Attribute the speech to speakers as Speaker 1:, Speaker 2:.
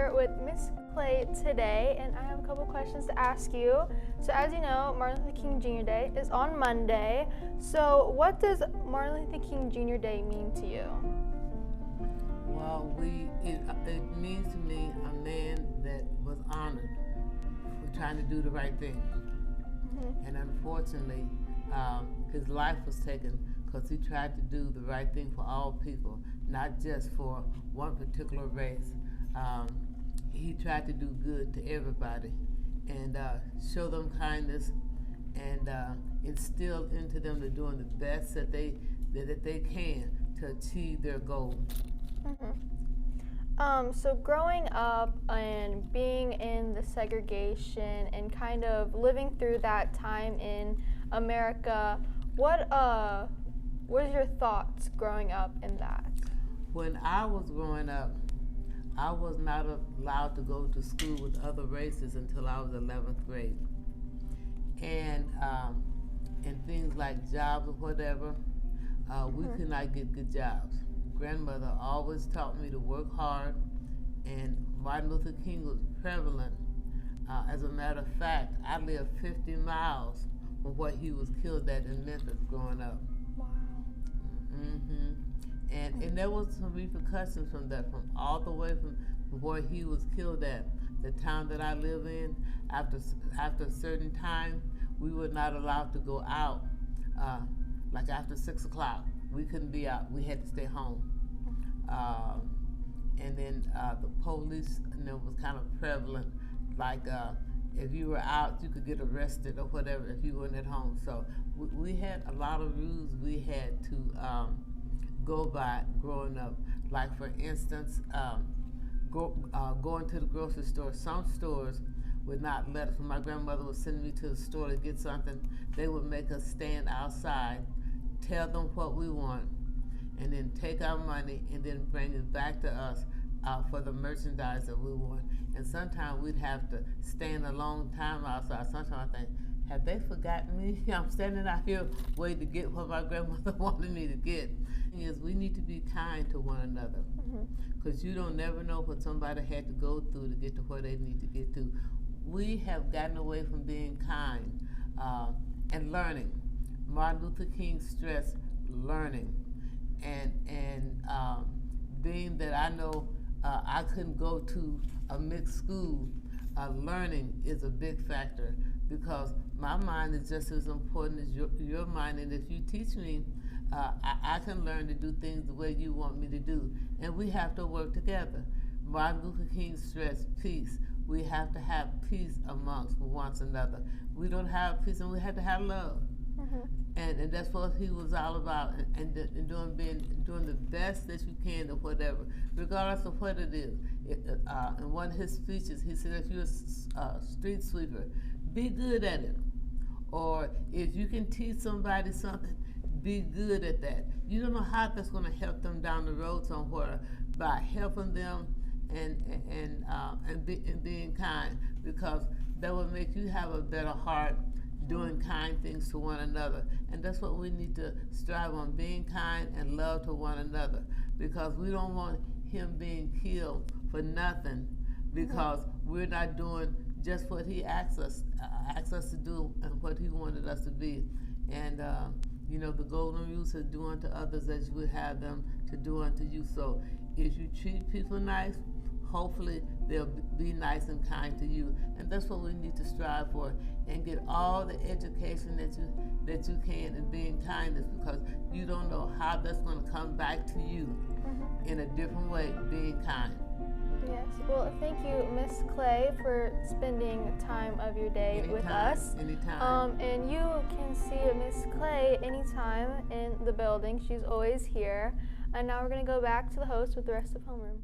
Speaker 1: here with Miss Clay today, and I have a couple questions to ask you. So as you know, Martin Luther King Jr. Day is on Monday. So what does Martin Luther King Jr. Day mean to you?
Speaker 2: Well, it means to me a man that was honored for trying to do the right thing. Mm-hmm. And unfortunately, his life was taken because he tried to do the right thing for all people, not just for one particular race. He tried to do good to everybody and show them kindness and instill into them to doing the best that they can to achieve their goal.
Speaker 1: Mm-hmm. So growing up and being in the segregation and kind of living through that time in America, what was your thoughts growing up in that?
Speaker 2: When I was growing up, I was not allowed to go to school with other races until I was 11th grade. And things like jobs or whatever, we could not get good jobs. Grandmother always taught me to work hard, and Martin Luther King was prevalent. As a matter of fact, I lived 50 miles from where he was killed at in Memphis growing up.
Speaker 1: Wow.
Speaker 2: Mm-hmm. And there was some repercussions from that, from all the way from where he was killed at. The town that I live in, after a certain time, we were not allowed to go out, like after 6 o'clock. We couldn't be out. We had to stay home. And then the police, was kind of prevalent. Like if you were out, you could get arrested or whatever if you weren't at home. So we had a lot of rules we had to go by growing up. Like for instance, going to the grocery store. Some stores would not let us. When my grandmother would send me to the store to get something, they would make us stand outside, tell them what we want, and then take our money and then bring it back to us for the merchandise that we want. And sometimes we'd have to stand a long time outside. Sometimes I think, have they forgotten me? I'm standing out here waiting to get what my grandmother wanted me to get. Is we need to be kind to one another, because you don't never know what somebody had to go through to get to where they need to get to. We have gotten away from being kind and learning. Martin Luther King stressed learning, and being that I know I couldn't go to a mixed school, learning is a big factor, because my mind is just as important as your mind, and if you teach me, I can learn to do things the way you want me to do, and we have to work together. Martin Luther King stressed peace. We have to have peace amongst one another. We don't have peace, and we have to have love. And that's what he was all about, and doing the best that you can or whatever, regardless of what it is. In one of his speeches, he said, if you're a street sweeper, be good at it. Or if you can teach somebody something, be good at that. You don't know how that's going to help them down the road somewhere by helping them and being kind, because that will make you have a better heart doing kind things to one another. And that's what we need to strive on, being kind and love to one another, because we don't want him being killed for nothing, because we're not doing just what he asked us to do and what he wanted us to be. And the golden rule says, do unto others as you would have them to do unto you. So if you treat people nice, hopefully they'll be nice and kind to you. And that's what we need to strive for, and get all the education that you can in being kindness, because you don't know how that's going to come back to you in a different way, being kind.
Speaker 1: Yes. Well, thank you, Miss Clay, for spending time of your day with us.
Speaker 2: Anytime.
Speaker 1: And you can see Miss Clay anytime in the building. She's always here. And now we're going to go back to the host with the rest of Homeroom.